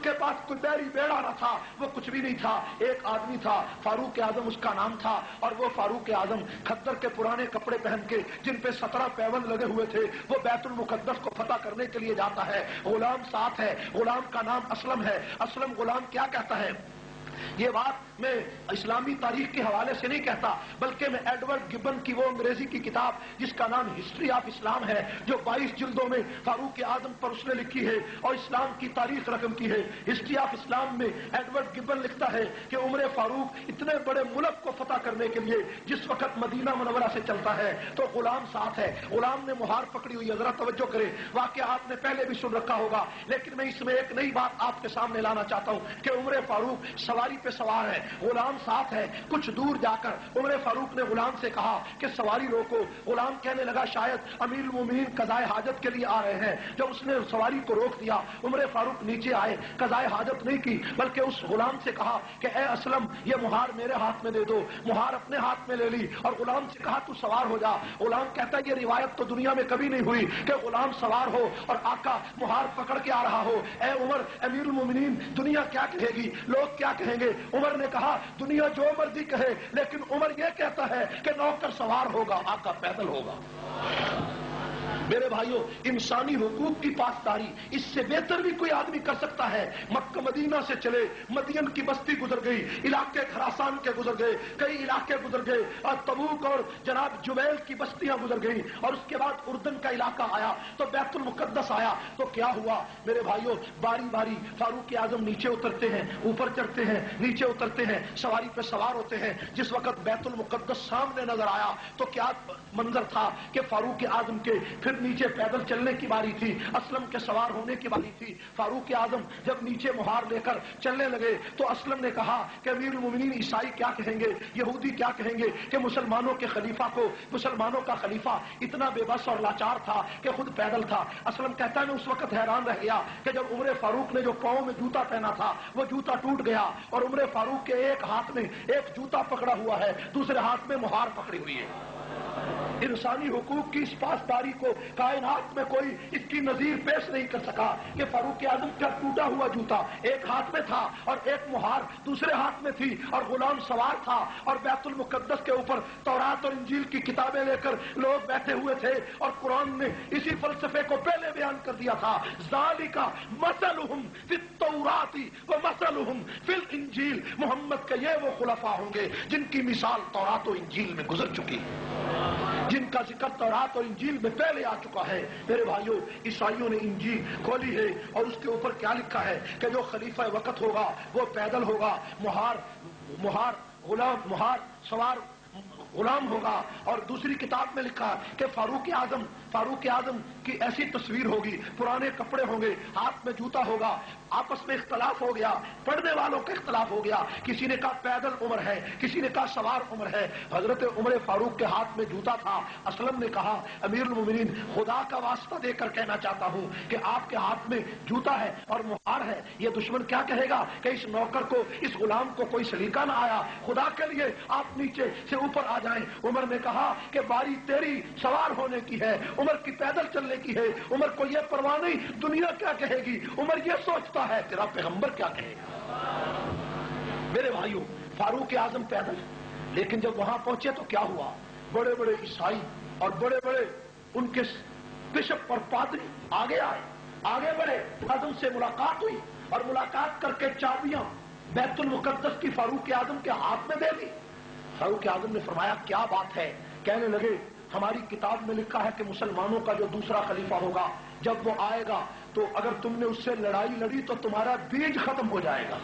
کے پاس کوئی بیری بیڑا نہ تھا، وہ کچھ بھی نہیں تھا، ایک آدمی تھا فاروق اعظم اس کا نام تھا، اور وہ فاروق اعظم کھدر کے پرانے کپڑے پہن کے جن پہ 17 پیوند لگے ہوئے تھے وہ بیت المقدس کو فتح کرنے کے لیے جاتا ہے، غلام ساتھ ہے، غلام کا نام اسلم ہے۔ اسلم غلام کیا کہتا ہے؟ یہ بات میں اسلامی تاریخ کے حوالے سے نہیں کہتا، بلکہ میں ایڈورڈ گبن کی وہ انگریزی کی کتاب جس کا نام ہسٹری آف اسلام ہے، جو 22 جلدوں میں فاروق اعظم پر اس نے لکھی ہے اور اسلام کی تاریخ رقم کی ہے۔ ہسٹری آف اسلام میں ایڈورڈ گبن لکھتا ہے کہ عمر فاروق اتنے بڑے ملک کو فتح کرنے کے لیے جس وقت مدینہ منورہ سے چلتا ہے تو غلام ساتھ ہے، غلام نے مہار پکڑی ہوئی ہے۔ ذرا توجہ کرے، واقعہ آپ نے پہلے بھی سن رکھا ہوگا، لیکن میں اس میں ایک نئی بات آپ کے سامنے لانا چاہتا ہوں کہ عمر فاروق سواری پہ سوار ہے، غلام ساتھ ہے۔ کچھ دور جا کر عمر فاروق نے غلام سے کہا کہ سواری روکو۔ غلام کہنے لگا شاید امیر المومنین قضائے حاجت کے لیے آ رہے ہیں۔ جب اس نے سواری کو روک دیا، عمر فاروق نیچے آئے، قضائے حاجت نہیں کی بلکہ اس غلام سے کہا کہ اے اسلم یہ مہار میرے ہاتھ میں دے دو۔ مہار اپنے ہاتھ میں لے لی اور غلام سے کہا تو سوار ہو جا۔ غلام کہتا ہے یہ روایت تو دنیا میں کبھی نہیں ہوئی کہ غلام سوار ہو اور آقا مہار پکڑ کے آ رہا ہو۔ اے عمر امیر المومنین دنیا کیا کہے گی، لوگ کیا کہیں گے؟ عمر نے کہا دنیا جو مرضی کہے، لیکن عمر یہ کہتا ہے کہ نوکر سوار ہوگا، آقا پیدل ہوگا۔ میرے بھائیوں، انسانی حقوق کی پاسداری اس سے بہتر بھی کوئی آدمی کر سکتا ہے؟ مکہ مدینہ سے چلے، مدین کی بستی گزر گئی، علاقے خراسان کے گزر گئے، کئی علاقے گزر گئے، اور تبوک اور جناب جبیل کی بستیاں گزر گئی، اور اس کے بعد اردن کا علاقہ آیا تو بیت المقدس آیا تو کیا ہوا میرے بھائیوں؟ باری باری فاروق اعظم نیچے اترتے ہیں، اوپر چڑھتے ہیں، نیچے اترتے ہیں، سواری پہ سوار ہوتے ہیں۔ جس وقت بیت المقدس سامنے نظر آیا تو کیا منظر تھا کہ فاروق اعظم کے پھر نیچے پیدل چلنے کی باری تھی، اسلم کے سوار ہونے کی باری تھی۔ فاروق اعظم جب نیچے مہار لے کر چلنے لگے تو اسلم نے کہا کہ امیر المومنین عیسائی کیا کہیں گے، یہودی کیا کہیں گے کہ مسلمانوں کے خلیفہ کو، مسلمانوں کا خلیفہ اتنا بے بس اور لاچار تھا کہ خود پیدل تھا۔ اسلم کہتا ہے میں اس وقت حیران رہ گیا کہ جب عمر فاروق نے جو پاؤں میں جوتا پہنا تھا وہ جوتا ٹوٹ گیا اور عمر فاروق کے ایک ہاتھ میں ایک جوتا پکڑا ہوا ہے، دوسرے ہاتھ میں مہار پکڑی ہوئی ہے۔ انسانی حقوق کی اس پاسداری کو کائنات میں کوئی اس کی نظیر پیش نہیں کر سکا کہ فاروق اعظم کا ٹوٹا ہوا جوتا ایک ہاتھ میں تھا اور ایک مہار دوسرے ہاتھ میں تھی، اور غلام سوار تھا، اور بیت المقدس کے اوپر تورات اور انجیل کی کتابیں لے کر لوگ بیٹھے ہوئے تھے، اور قرآن نے اسی فلسفے کو پہلے بیان کر دیا تھا، ذالک مثلہم فی التوراۃ ومثلہم فی الانجیل۔ محمد کے یہ وہ خلفاء ہوں گے جن کی مثال تورات و انجیل میں گزر چکی، جن کا ذکر تورات اور انجیل میں پہلے آ چکا ہے۔ میرے بھائیوں، عیسائیوں نے انجیل کھولی ہے اور اس کے اوپر کیا لکھا ہے کہ جو خلیفہ وقت ہوگا وہ پیدل ہوگا، مہار سوار غلام ہوگا، اور دوسری کتاب میں لکھا کہ فاروق اعظم کی ایسی تصویر ہوگی، پرانے کپڑے ہوں گے، ہاتھ میں جوتا ہوگا۔ آپس میں اختلاف ہو گیا، پڑھنے والوں کا اختلاف ہو گیا، کسی نے کہا پیدل عمر ہے، کسی نے کہا سوار عمر ہے۔ حضرت عمر فاروق کے ہاتھ میں جوتا تھا۔ اسلم نے کہا امیر المومنین خدا کا واسطہ دے کر کہنا چاہتا ہوں کہ آپ کے ہاتھ میں جوتا ہے اور مہار ہے، یہ دشمن کیا کہے گا کہ اس نوکر کو، اس غلام کو کوئی سلیقہ نہ آیا، خدا کے لیے آپ نیچے سے اوپر آ جائیں۔ عمر نے کہا کہ باری تیری سوار ہونے کی ہے، عمر کی پیدل چلنے کی ہے، عمر کو یہ پرواہ نہیں دنیا کیا کہے گی، عمر یہ سوچتا ہے تیرا پیغمبر کیا کہے گا۔ میرے بھائیوں، فاروق اعظم پیدل، لیکن جب وہاں پہنچے تو کیا ہوا؟ بڑے بڑے عیسائی اور بڑے بڑے ان کے بشپ اور پادری آگے بڑھے، اعظم سے ملاقات ہوئی اور ملاقات کر کے چابیاں بیت المقدس کی فاروق اعظم کے ہاتھ میں دے دی۔ فاروق اعظم نے فرمایا کیا بات ہے؟ کہنے لگے ہماری کتاب میں لکھا ہے کہ مسلمانوں کا جو دوسرا خلیفہ ہوگا جب وہ آئے گا تو اگر تم نے اس سے لڑائی لڑی تو تمہارا بیج ختم ہو جائے گا،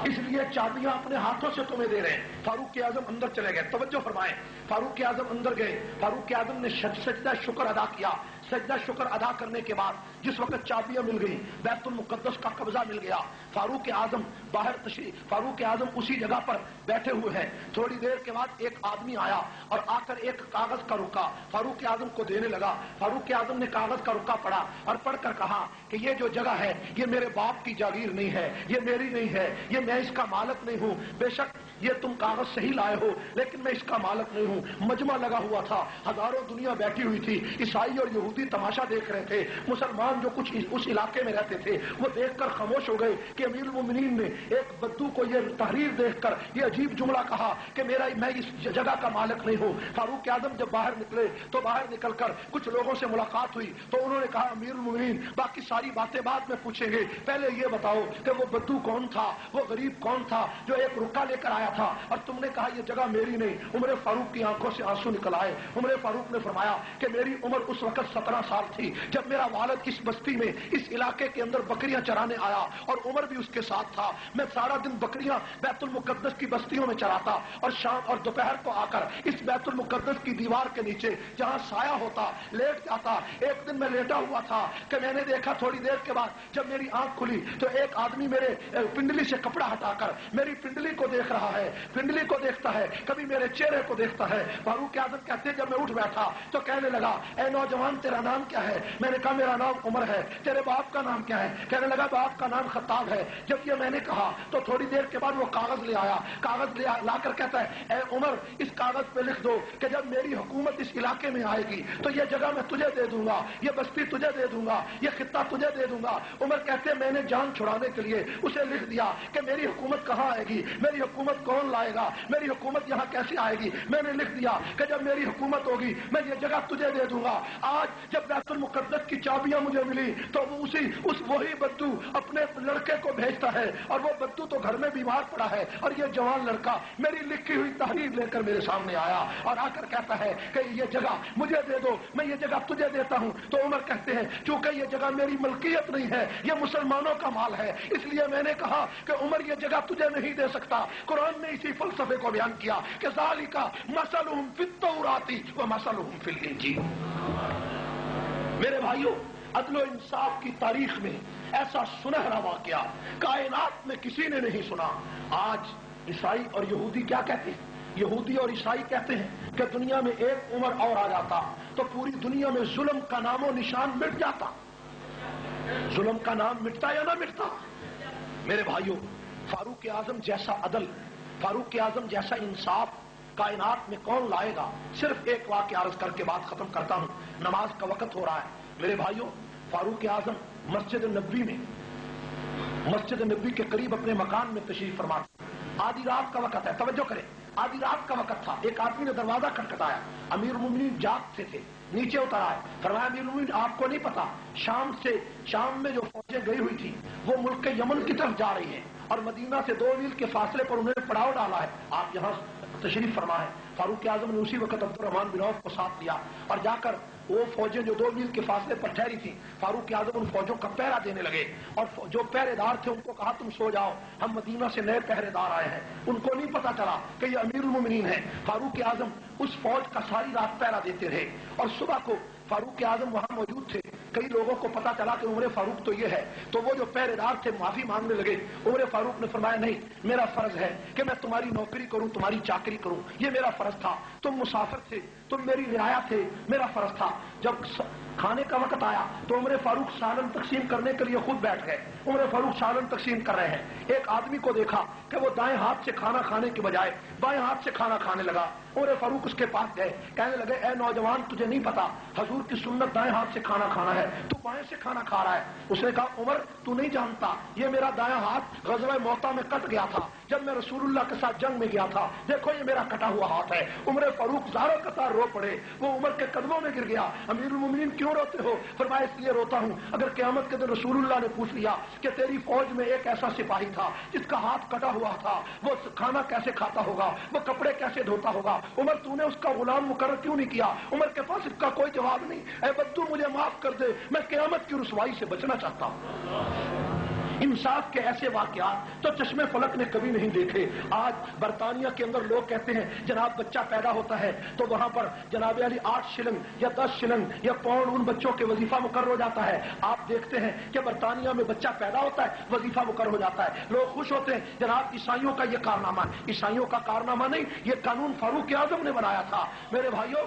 اس لیے چابیاں اپنے ہاتھوں سے تمہیں دے رہے ہیں۔ فاروق اعظم اندر چلے گئے، توجہ فرمائیں، فاروق اعظم اندر گئے، فاروق اعظم نے سجدہ شکر ادا کیا۔ سجدہ شکر ادا کرنے کے بعد جس وقت چابیاں مل گئی، بیت المقدس کا قبضہ مل گیا، فاروق اعظم باہر تشریف، فاروق اعظم اسی جگہ پر بیٹھے ہوئے ہیں۔ تھوڑی دیر کے بعد ایک آدمی آیا اور آ کر ایک کاغذ کا رکا فاروق اعظم کو دینے لگا۔ فاروق اعظم نے کاغذ کا رکا پڑھا اور پڑھ کر کہا کہ یہ جو جگہ ہے یہ میرے باپ کی جاگیر نہیں ہے، یہ میری نہیں ہے، یہ میں اس کا مالک نہیں ہوں، بے شک یہ تم کاغذ صحیح لائے ہو لیکن میں اس کا مالک نہیں ہوں. مجمع لگا ہوا تھا, ہزاروں دنیا بیٹھی ہوئی تھی, عیسائی اور یہودی تماشا دیکھ رہے تھے. مسلمان جو کچھ اس علاقے میں رہتے تھے وہ دیکھ کر خاموش ہو گئے کہ امیر المومنین نے ایک بدو کو یہ تحریر دیکھ کر یہ عجیب جملہ کہا کہ میں اس جگہ کا مالک نہیں ہوں. فاروق اعظم جب باہر نکلے تو باہر نکل کر کچھ لوگوں سے ملاقات ہوئی تو انہوں نے کہا امیر المومنین باقی ساری باتیں بعد میں پوچھیں گے, پہلے یہ بتاؤ کہ وہ بدو کون تھا, وہ غریب کون تھا جو ایک رکا لے کر آیا تھا اور تم نے کہا یہ جگہ میری نہیں. عمر فاروق کی آنکھوں سے آنسو نکل آئے. عمر فاروق نے فرمایا کہ میری عمر اس وقت 17 سال تھی جب میرا والد اس بستی میں اس علاقے کے اندر بکریاں چرانے آیا اور عمر بھی اس کے ساتھ تھا. میں سارا دن بکریاں بیت المقدس کی بستیوں میں چراتا اور شام اور دوپہر کو آ کر اس بیت المقدس کی دیوار کے نیچے جہاں سایہ ہوتا لیٹ جاتا. ایک دن میں لیٹا ہوا تھا کہ میں نے دیکھا تھوڑی دیر کے بعد جب میری آنکھ کھلی تو ایک آدمی میرے پنڈلی سے کپڑا ہٹا کر میری پنڈلی کو دیکھ رہا ہے, پنڈلی کو دیکھتا ہے, کبھی میرے چہرے کو دیکھتا ہے. فاروق اعظم کہتے ہیں جب میں اٹھ بیٹھا تو کہنے لگا اے نوجوان تیرا نام کیا ہے؟ میں نے کہا میرا نام عمر ہے. تیرے باپ کا نام کیا ہے؟ کہنے لگا باپ کا نام خطاب ہے. جب یہ میں نے کہا تو تھوڑی دیر کے بعد وہ کاغذ لے آیا. کاغذ لا کر کہتا ہے اے عمر اس کاغذ پہ لکھ دو کہ جب میری حکومت اس علاقے میں آئے گی تو یہ جگہ میں تجھے دے دوں گا, یہ بستی تجھے دے دوں گا, یہ خطہ تجھے دے دوں گا. عمر کہتے ہیں میں نے جان چھڑانے کے لیے اسے لکھ دیا کہ میری حکومت کہاں آئے گی, میری حکومت کون لائے گا, میری حکومت یہاں کیسے آئے گی. میں نے لکھ دیا کہ جب میری حکومت ہوگی میں یہ جگہ تجھے دے دوں گا. آج جب بیت المقدس کی چابیاں مجھے ملی تو وہی بدو اپنے لڑکے کو بھیجتا ہے اور وہ بدو تو گھر میں بیمار پڑا ہے اور یہ جوان لڑکا میری لکھی ہوئی تحریر لے کر میرے سامنے آیا اور آ کر کہتا ہے کہ یہ جگہ مجھے دے دو, میں یہ جگہ تجھے دیتا ہوں. تو عمر کہتے ہیں چونکہ یہ جگہ میری ملکیت نہیں ہے, یہ مسلمانوں کا مال ہے, اس لیے میں نے کہا کہ عمر یہ جگہ تجھے نہیں دے سکتا. قرآن نے اسی فلسفے کو بیان کیا کہ ذالک مثلہم فی التوراۃ و مثلہم فی الانجیل. میرے بھائیوں, عدل و انصاف کی تاریخ میں ایسا سنہرا واقعہ کائنات میں کسی نے نہیں سنا. آج عیسائی اور یہودی کیا کہتے ہیں؟ یہودی اور عیسائی کہتے ہیں کہ دنیا میں ایک عمر اور آ جاتا تو پوری دنیا میں ظلم کا نام و نشان مٹ جاتا. ظلم کا نام مٹتا یا نہ مٹتا؟ میرے بھائیوں, فاروق اعظم جیسا عدل, فاروق اعظم جیسا انصاف کائنات میں کون لائے گا؟ صرف ایک واقعہ عرض کر کے بات ختم کرتا ہوں, نماز کا وقت ہو رہا ہے. میرے بھائیوں, فاروق اعظم مسجد نبوی میں, مسجد نبوی کے قریب اپنے مکان میں تشریف فرما. آدھی رات کا وقت ہے, توجہ کریں, آدھی رات کا وقت تھا. ایک آدمی نے دروازہ کھٹکھٹایا. امیر المومنین جاگتے تھے, نیچے اتر آئے. فرمایا امیر المومنین آپ کو نہیں پتا شام میں جو فوجیں گئی ہوئی تھی وہ ملک یمن کی طرف جا رہی ہیں اور مدینہ سے 2 میل کے فاصلے پر انہوں نے پڑاؤ ڈالا ہے, آپ یہاں تشریف فرما ہے. فاروق اعظم نے اسی وقت عبد الرحمن بن عوف کو ساتھ لیا اور جا کر وہ فوجیں جو 2 میل کے فاصلے پر ٹھہری تھی, فاروق اعظم ان فوجوں کا پہرا دینے لگے اور جو پہرے دار تھے ان کو کہا تم سو جاؤ, ہم مدینہ سے نئے پہرے دار آئے ہیں. ان کو نہیں پتا چلا کہ یہ امیر المومنین ہے. فاروق اعظم اس فوج کا ساری رات پہرا دیتے رہے اور صبح کو فاروق اعظم وہاں موجود تھے. کئی لوگوں کو پتا چلا کہ عمر فاروق تو یہ ہے, تو وہ جو پہرے دار تھے معافی مانگنے لگے. عمر فاروق نے فرمایا نہیں, میرا فرض ہے کہ میں تمہاری نوکری کروں, تمہاری چاکری کروں, یہ میرا فرض تھا. تم مسافر تھے, تم میری رعایا تھے, میرا فرض تھا. جب کھانے کا وقت آیا تو عمر فاروق سالن تقسیم کرنے کے لیے خود بیٹھ گئے. عمر فاروق سالن تقسیم کر رہے ہیں. ایک آدمی کو دیکھا کہ وہ دائیں ہاتھ سے کھانا کھانے کے بجائے بائیں ہاتھ سے کھانا کھانے لگا. عمر فاروق اس کے پاس گئے, کہنے لگے اے نوجوان تجھے نہیں پتا حضور کی سنت دائیں ہاتھ سے کھانا کھانا ہے, تو بائیں سے کھانا کھا رہا ہے. اس نے کہا عمر تو نہیں جانتا, یہ میرا دایاں ہاتھ غزوہ موتا میں کٹ گیا تھا جب میں رسول اللہ کے ساتھ جنگ میں گیا تھا, دیکھو یہ میرا کٹا ہوا ہاتھ ہے. عمر فاروق زاروں قطار رو پڑے, وہ عمر کے قدموں میں گر گیا. امیر المومنین کیوں روتے ہو؟ فرمایا اس لیے روتا ہوں اگر قیامت کے دن رسول اللہ نے پوچھ لیا کہ تیری فوج میں ایک ایسا سپاہی تھا جس کا ہاتھ کٹا ہوا تھا, وہ کھانا کیسے کھاتا ہوگا, وہ کپڑے کیسے دھوتا ہوگا, عمر تو نے اس کا غلام مقرر کیوں نہیں کیا؟ عمر کے پاس اس کا کوئی جواب نہیں. اے بدو مجھے معاف کر دے, میں قیامت کی رسوائی سے بچنا چاہتا ہوں. انصاف کے ایسے واقعات تو چشمے فلک نے کبھی نہیں دیکھے. آج برطانیہ کے اندر لوگ کہتے ہیں جناب بچہ پیدا ہوتا ہے تو وہاں پر جناب علی 8 شلنگ یا 10 شلنگ یا پاؤنڈ ان بچوں کے وظیفہ مقرر ہو جاتا ہے. آپ دیکھتے ہیں کہ برطانیہ میں بچہ پیدا ہوتا ہے وظیفہ مقرر ہو جاتا ہے, لوگ خوش ہوتے ہیں. جناب عیسائیوں کا یہ کارنامہ, عیسائیوں کا کارنامہ نہیں, یہ قانون فاروق اعظم نے بنایا تھا. میرے بھائیوں